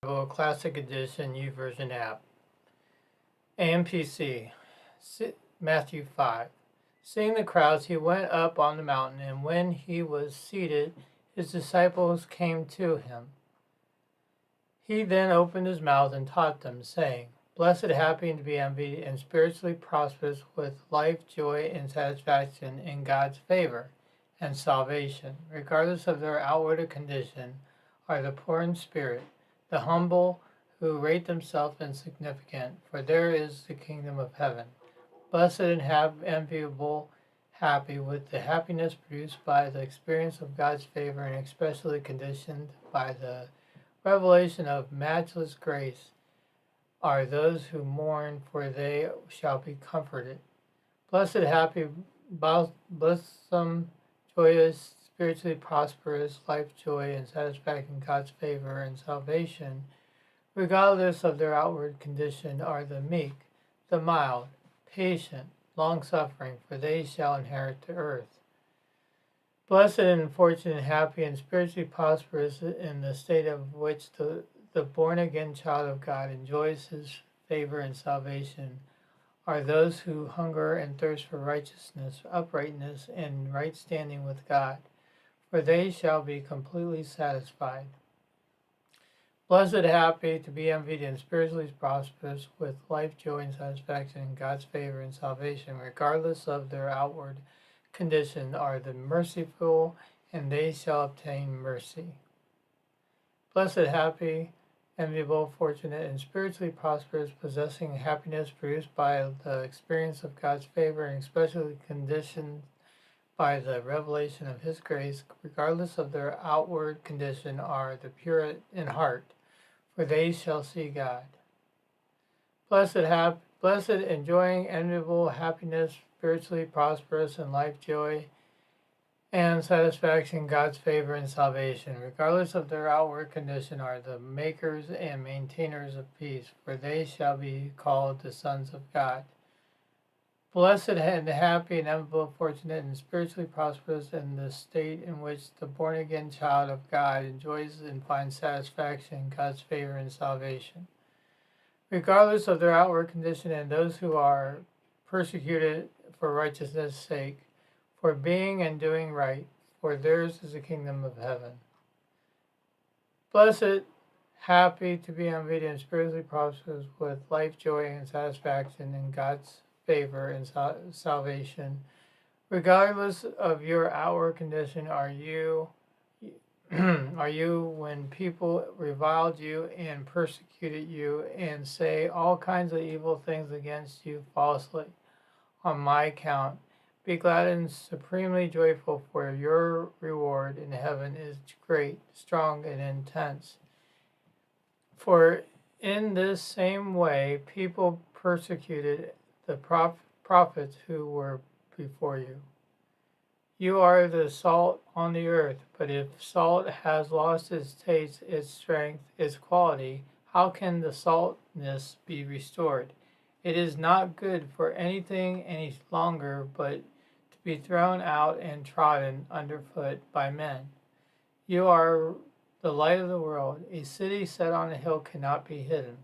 Classic Edition YouVersion app. AMPC, Matthew 5. Seeing the crowds, he went up on the mountain, and when he was seated, his disciples came to him. He then opened his mouth and taught them, saying, Blessed, happy, and to be envied, and spiritually prosperous, with life, joy, and satisfaction in God's favor and salvation, regardless of their outward condition, are the poor in spirit, the humble who rate themselves insignificant, for there is the kingdom of heaven. Blessed and enviable, happy, with the happiness produced by the experience of God's favor, and especially conditioned by the revelation of matchless grace, are those who mourn, for they shall be comforted. Blessed, happy, blithesome, joyous, spiritually prosperous, life, joy, and satisfaction in God's favor and salvation, regardless of their outward condition, are the meek, the mild, patient, long-suffering, for they shall inherit the earth. Blessed and fortunate, happy, and spiritually prosperous in the state of which the born-again child of God enjoys his favor and salvation, are those who hunger and thirst for righteousness, uprightness, and right standing with God, for they shall be completely satisfied. Blessed, happy, to be envied, and spiritually prosperous, with life, joy, and satisfaction in God's favor and salvation, regardless of their outward condition, are the merciful, and they shall obtain mercy. Blessed, happy, enviable, fortunate, and spiritually prosperous, possessing happiness produced by the experience of God's favor, and especially conditioned by the revelation of his grace, regardless of their outward condition, are the pure in heart, for they shall see God. Blessed, enjoying enviable happiness, spiritually prosperous in life, joy, and satisfaction in God's favor and salvation, regardless of their outward condition, are the makers and maintainers of peace, for they shall be called the sons of God. Blessed and happy and enviable, fortunate, and spiritually prosperous in the state in which the born-again child of God enjoys and finds satisfaction in God's favor and salvation, regardless of their outward condition, and those who are persecuted for righteousness' sake, for being and doing right, for theirs is the kingdom of heaven. Blessed, happy, to be envied, and spiritually prosperous, with life, joy, and satisfaction in God's favor and salvation, regardless of your outward condition, are you when people reviled you and persecuted you and say all kinds of evil things against you falsely on my account. Be glad and supremely joyful, for your reward in heaven is great, strong, and intense. For in this same way people persecuted the prophets who were before you. You are the salt on the earth, but if salt has lost its taste, its strength, its quality, how can the saltness be restored? It is not good for anything any longer but to be thrown out and trodden underfoot by men. You are the light of the world. A city set on a hill cannot be hidden.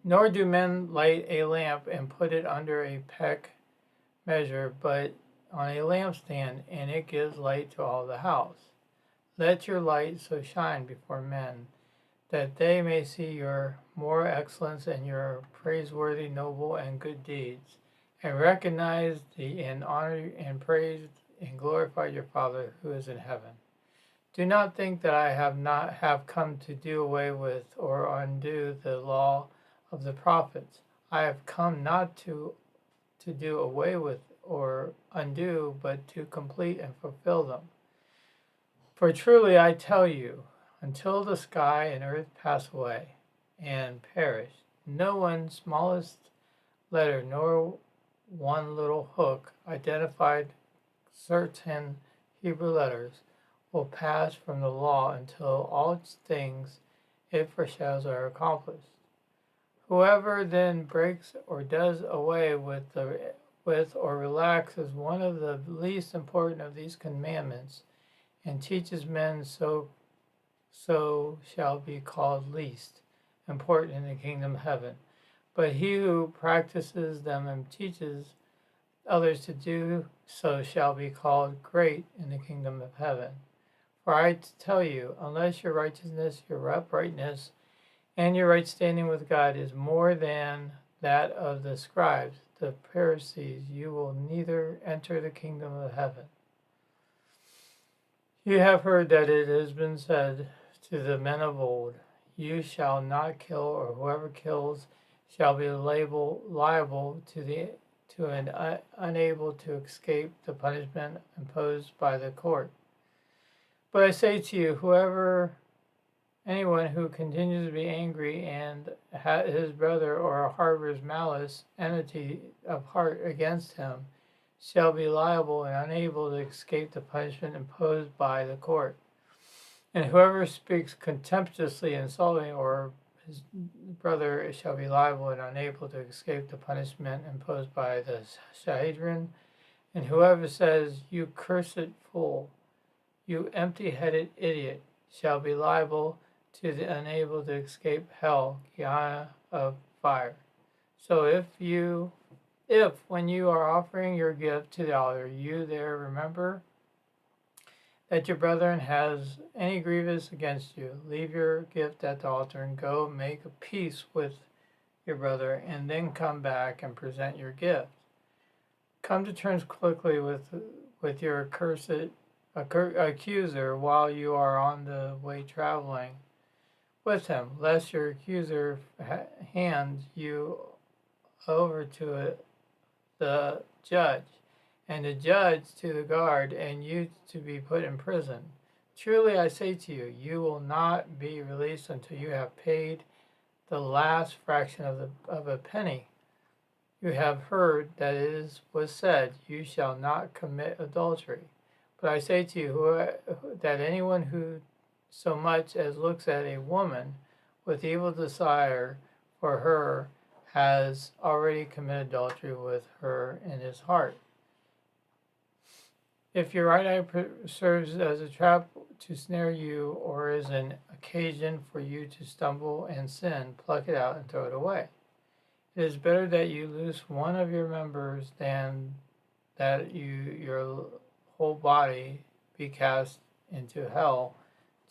Nor do men light a lamp and put it under a peck measure, but on a lampstand, and it gives light to all the house. Let your light so shine before men, that they may see your more excellence and your praiseworthy, noble, and good deeds, and recognize and honor and praise and glorify your Father who is in heaven. Do not think that I have come to do away with or undo the law of the prophets. I have come not to do away with or undo, but to complete and fulfill them. For truly I tell you, until the sky and earth pass away and perish, no one smallest letter nor one little hook identified certain Hebrew letters will pass from the law until all things it foreshadows are accomplished. Whoever then breaks or does away with or relaxes one of the least important of these commandments and teaches men so so shall be called least important in the kingdom of heaven. But he who practices them and teaches others to do so shall be called great in the kingdom of heaven. For I tell you, unless your righteousness, your uprightness, and your right standing with God is more than that of the scribes, the Pharisees, you will neither enter the kingdom of heaven. You have heard that it has been said to the men of old, you shall not kill, or whoever kills shall be liable to and unable to escape the punishment imposed by the court. But I say to you, anyone who continues to be angry and his brother or harbors malice, enmity of heart against him, shall be liable and unable to escape the punishment imposed by the court. And whoever speaks contemptuously, insulting, or his brother shall be liable and unable to escape the punishment imposed by the Sanhedrin. And whoever says, you cursed fool, you empty-headed idiot, shall be liable to the unable to escape hell, Gehenna of fire. So if when you are offering your gift to the altar, you there remember that your brethren has any grievance against you, leave your gift at the altar and go make a peace with your brother, and then come back and present your gift. Come to terms quickly with your accuser while you are on the way traveling with him, lest your accuser hand you over to the judge, and the judge to the guard, and you to be put in prison. Truly I say to you, you will not be released until you have paid the last fraction of a penny. You have heard that was said, you shall not commit adultery. But I say to you that anyone who so much as looks at a woman with evil desire for her has already committed adultery with her in his heart. If your right eye serves as a trap to snare you, or is an occasion for you to stumble and sin, pluck it out and throw it away. It is better that you lose one of your members than that your whole body be cast into hell,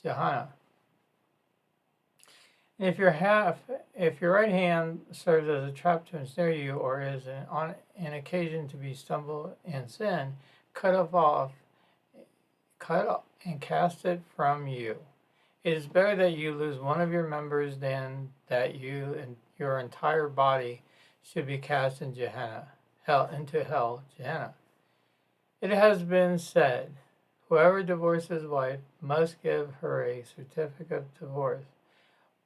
Gehenna. And if your right hand serves as a trap to ensnare you, or is an occasion to be stumble and sin, cut and cast it from you. It is better that you lose one of your members than that you and your entire body should be cast into hell, Gehenna. It has been said, whoever divorces his wife must give her a certificate of divorce.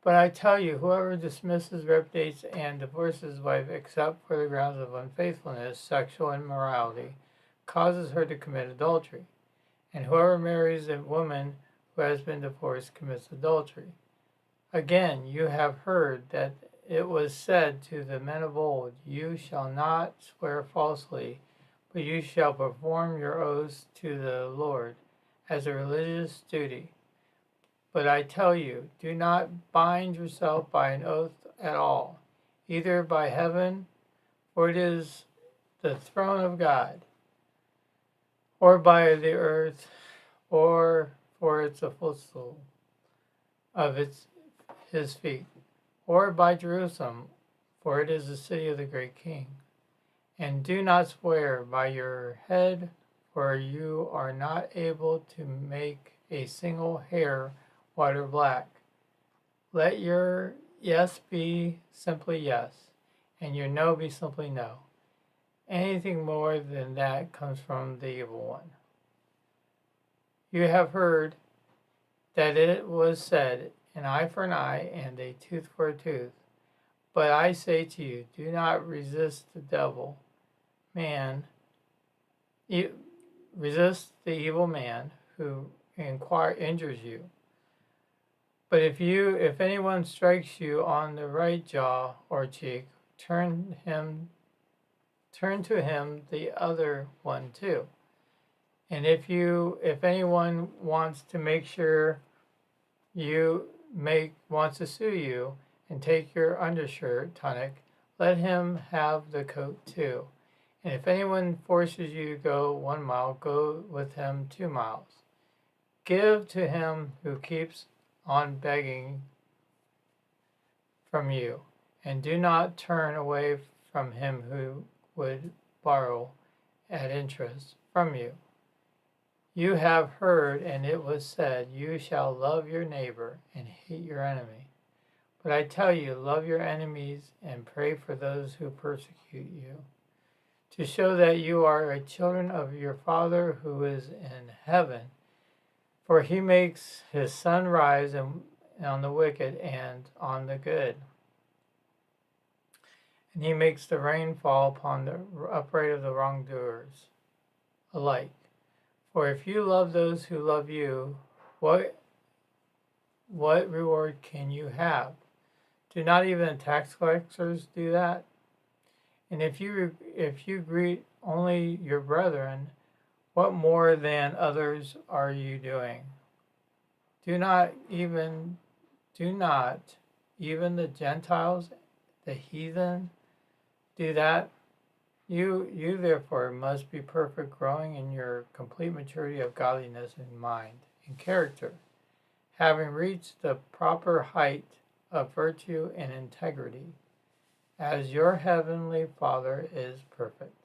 But I tell you, whoever dismisses, repudiates, and divorces his wife except for the grounds of unfaithfulness, sexual immorality, causes her to commit adultery. And whoever marries a woman who has been divorced commits adultery. Again, you have heard that it was said to the men of old, you shall not swear falsely, but you shall perform your oaths to the Lord as a religious duty. But I tell you, do not bind yourself by an oath at all, either by heaven, for it is the throne of God, or by the earth, or for it's a footstool of his feet, or by Jerusalem, for it is the city of the great King. And do not swear by your head, for you are not able to make a single hair white or black. Let your yes be simply yes, and your no be simply no. Anything more than that comes from the evil one. You have heard that it was said, an eye for an eye and a tooth for a tooth. But I say to you, do not resist the devil. Resist the evil man who injures you. But if anyone strikes you on the right jaw or cheek, turn to him the other one too. And if anyone wants to make sure wants to sue you and take your undershirt, tunic, let him have the coat too. And if anyone forces you to go 1 mile, go with him 2 miles. Give to him who keeps on begging from you, and do not turn away from him who would borrow at interest from you. You have heard, and it was said, you shall love your neighbor and hate your enemy. But I tell you, love your enemies and pray for those who persecute you, to show that you are children of your Father who is in heaven. For he makes his sun rise on the wicked and on the good, and he makes the rain fall upon the upright of the wrongdoers alike. For if you love those who love you, what reward can you have? Do not even the tax collectors do that? And if you greet only your brethren, what more than others are you doing? Do not even the Gentiles, the heathen, do that? You therefore must be perfect, growing in your complete maturity of godliness in mind and character, having reached the proper height of virtue and integrity, as your heavenly Father is perfect.